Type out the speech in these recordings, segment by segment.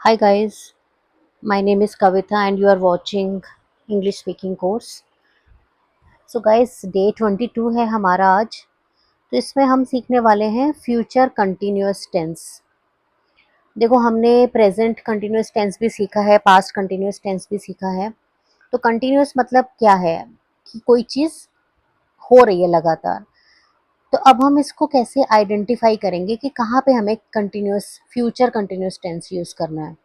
Hi guys, my name is Kavita and you are watching English speaking course. So guys, day 22 है हमारा आज। तो इसमें हम सीखने वाले हैं फ्यूचर कंटिन्यूअस टेंस। देखो हमने प्रेजेंट कंटिन्यूअस टेंस भी सीखा है, पास्ट कंटिन्यूअस टेंस भी सीखा है। तो कंटिन्यूअस मतलब क्या है कि कोई चीज़ हो रही है लगातार। तो अब हम इसको कैसे आइडेंटिफाई करेंगे कि कहाँ पे हमें continuous future continuous tense use करना है।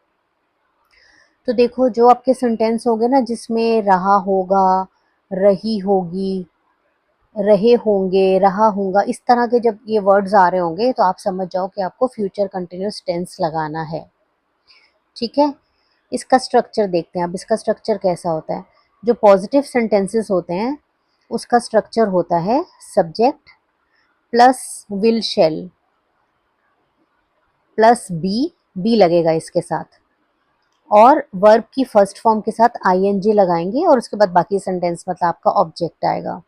तो देखो जो आपके सेंटेंस होंगे ना जिसमें रहा होगा, रही होगी, रहे होंगे, रहा होगा, इस तरह के जब ये वर्ड्स आ रहे होंगे तो आप समझ जाओ कि आपको फ्यूचर कंटिन्यूअस टेंस लगाना है। ठीक है, इसका स्ट्रक्चर देखते हैं। अब इसका स्ट्रक्चर कैसा होता है। जो पॉजिटिव सेंटेंसेस होते हैं उसका स्ट्रक्चर होता है subject plus will shall plus be लगेगा इसके साथ, और वर्ब की फर्स्ट फॉर्म के साथ आईएनजी लगाएंगे और उसके बाद बाकी सेंटेंस मतलब आपका ऑब्जेक्ट आएगा।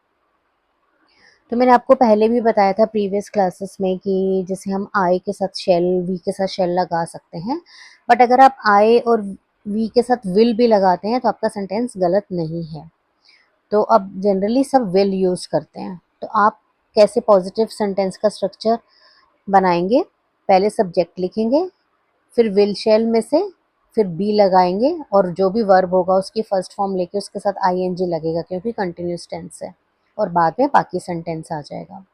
तो मैंने आपको पहले भी बताया था प्रीवियस क्लासेस में कि जैसे हम आई के साथ शेल, वी के साथ शेल लगा सकते हैं, बट अगर आप आई और वी के साथ विल भी लगाते हैं तो आपका सेंटेंस गलत नहीं है। तो अब जनरली सब विल यूज़ करते हैं। तो आप कैसे पॉजिटिव सेंटेंस का स्ट्रक्चर बनाएंगे, पहले सब्जेक्ट लिखेंगे, फिर विल शेल में से फिर बी लगाएंगे और जो भी वर्ब होगा उसकी फर्स्ट फॉर्म लेके उसके साथ आईएनजी लगेगा क्योंकि कंटिन्यूस टेंस है, और बाद में बाकी सेंटेंस आ जाएगा।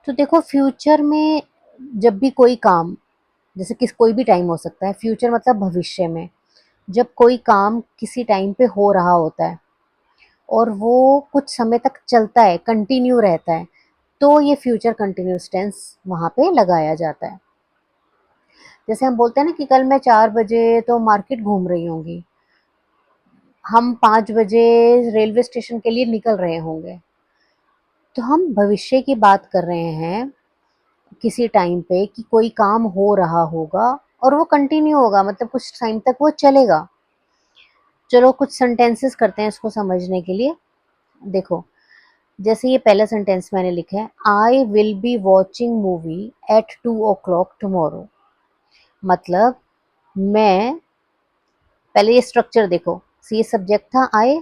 तो देखो फ्यूचर में जब भी कोई काम, जैसे किस कोई भी टाइम हो सकता है, फ्यूचर मतलब भविष्य में जब कोई काम किसी टाइम पे हो रहा होता है और वो कुछ समय तक चलता है, कंटिन्यू रहता है, तो ये फ्यूचर कंटिन्यूस टेंस वहाँ पे लगाया जाता है। जैसे हम बोलते हैं ना कि कल मैं 4 बजे तो मार्केट घूम रही होंगी, हम 5 बजे रेलवे स्टेशन के लिए निकल रहे होंगे। तो हम भविष्य की बात कर रहे हैं किसी टाइम पे कि कोई काम हो रहा होगा और वो कंटिन्यू होगा, मतलब कुछ टाइम तक वो चलेगा। चलो कुछ सेंटेंसेस करते हैं इसको समझने के लिए। देखो जैसे ये पहला सेंटेंस मैंने लिखा है, I will be watching movie at 2 o'clock tomorrow. मतलब मैं, पहले ये स्ट्रक्चर देखो, ये सब्जेक्ट था आई,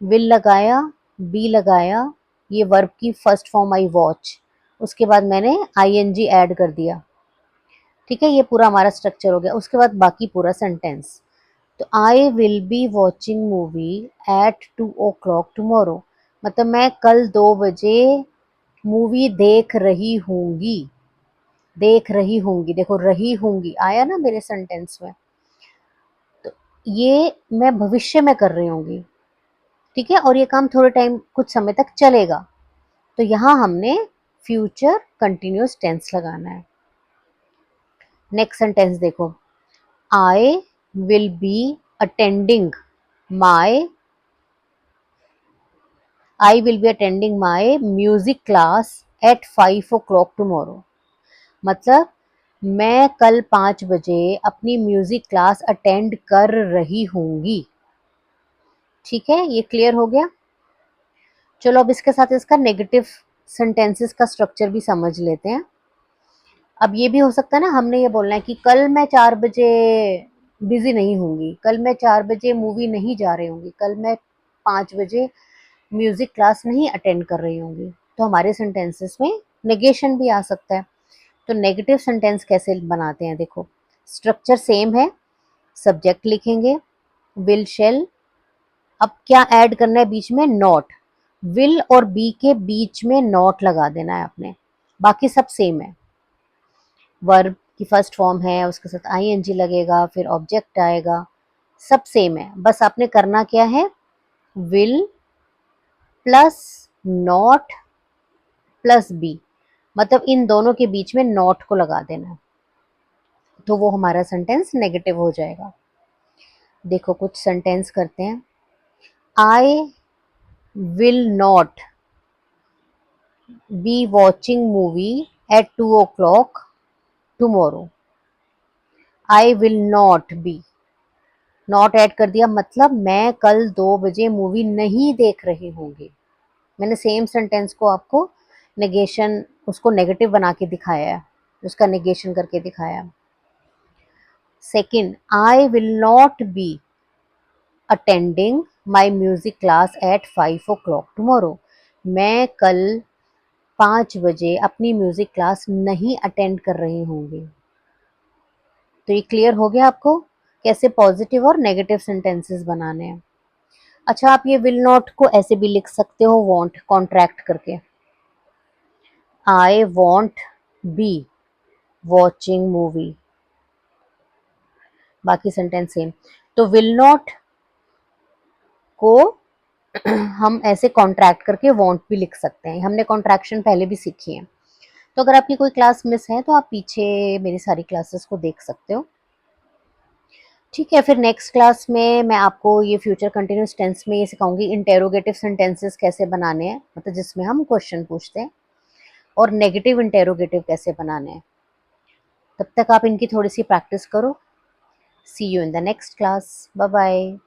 विल लगाया, बी लगाया, ये वर्ब की फर्स्ट फॉर्म आई वॉच, उसके बाद मैंने आईएनजी ऐड कर दिया। ठीक है, ये पूरा हमारा स्ट्रक्चर हो गया। उसके बाद बाकी पूरा सेंटेंस। तो I will be watching movie at 2 o'clock tomorrow, मतलब मैं कल 2 बजे मूवी देख रही होंगी। देख रही होंगी, देखो रही होंगी आया ना मेरे सेंटेंस में, तो ये मैं भविष्य में कर रही होंगी। ठीक है, और ये काम थोड़े टाइम कुछ समय तक चलेगा, तो यहाँ हमने फ्यूचर कंटिन्यूअस टेंस लगाना है। नेक्स्ट सेंटेंस देखो, I will be attending my, I will be attending my music class at 5 o'clock tomorrow. मतलब मैं कल 5 बजे अपनी म्यूजिक क्लास अटेंड कर रही होंगी। ठीक है, ये क्लियर हो गया। चलो अब इसके साथ इसका नेगेटिव सेंटेंसेस का स्ट्रक्चर भी समझ लेते हैं। अब ये भी हो सकता है ना, हमने ये बोलना है कि कल मैं 4 बजे बिजी नहीं होंगी, कल मैं 4 बजे मूवी नहीं जा रही होंगी, कल मैं 5 बजे म्यूजिक क्लास नहीं अटेंड कर रही होंगी। तो हमारे सेंटेंसेस में नेगेशन भी आ सकता है। तो नेगेटिव सेंटेंस कैसे बनाते हैं, देखो स्ट्रक्चर सेम है, सब्जेक्ट लिखेंगे, विल शेल, अब क्या ऐड करना है बीच में, नॉट, विल और बी के बीच में नॉट लगा देना है आपने, बाकी सब सेम है। वर्ब की फर्स्ट फॉर्म है, उसके साथ आईएनजी लगेगा, फिर ऑब्जेक्ट आएगा, सब सेम है। बस आपने करना क्या है, will plus not plus be, मतलब इन दोनों के बीच में नॉट को लगा देना है, तो वो हमारा सेंटेंस नेगेटिव हो जाएगा। देखो कुछ सेंटेंस करते हैं, I will not be watching movie at 2 o'clock tomorrow. I will not be, not add कर दिया, मतलब मैं कल 2 बजे मूवी नहीं देख रही होंगी। मैंने सेम सेंटेंस को आपको नेगेशन, उसको नेगेटिव बना के दिखाया है, उसका नेगेशन करके दिखाया है। Second, I will not be attending my music class at 5 o'clock tomorrow. मैं कल 5 बजे अपनी म्यूजिक क्लास नहीं अटेंड कर रही होंगी। तो ये क्लियर हो गया आपको कैसे पॉजिटिव और नेगेटिव सेंटेंसेस बनाने हैं। अच्छा, आप ये विल नॉट को ऐसे भी लिख सकते हो, वॉन्ट कॉन्ट्रैक्ट करके, I want B watching movie, बाकी सेंटेंस सेम। तो विल नॉट को हम ऐसे कॉन्ट्रैक्ट करके वॉन्ट भी लिख सकते हैं। हमने कॉन्ट्रैक्शन पहले भी सीखी है। तो अगर आपकी कोई क्लास मिस है तो आप पीछे मेरी सारी क्लासेस को देख सकते हो। ठीक है, फिर नेक्स्ट क्लास में मैं आपको ये फ्यूचर कंटिन्यूस टेंस में ये सिखाऊंगी इंटेरोगेटिव सेंटेंसेस कैसे बनाने हैं, मतलब जिसमें हम क्वेश्चन पूछते हैं, और नेगेटिव इंटेरोगेटिव कैसे बनाने हैं। तब तक आप इनकी थोड़ी सी प्रैक्टिस करो। See you in the next class. Bye bye.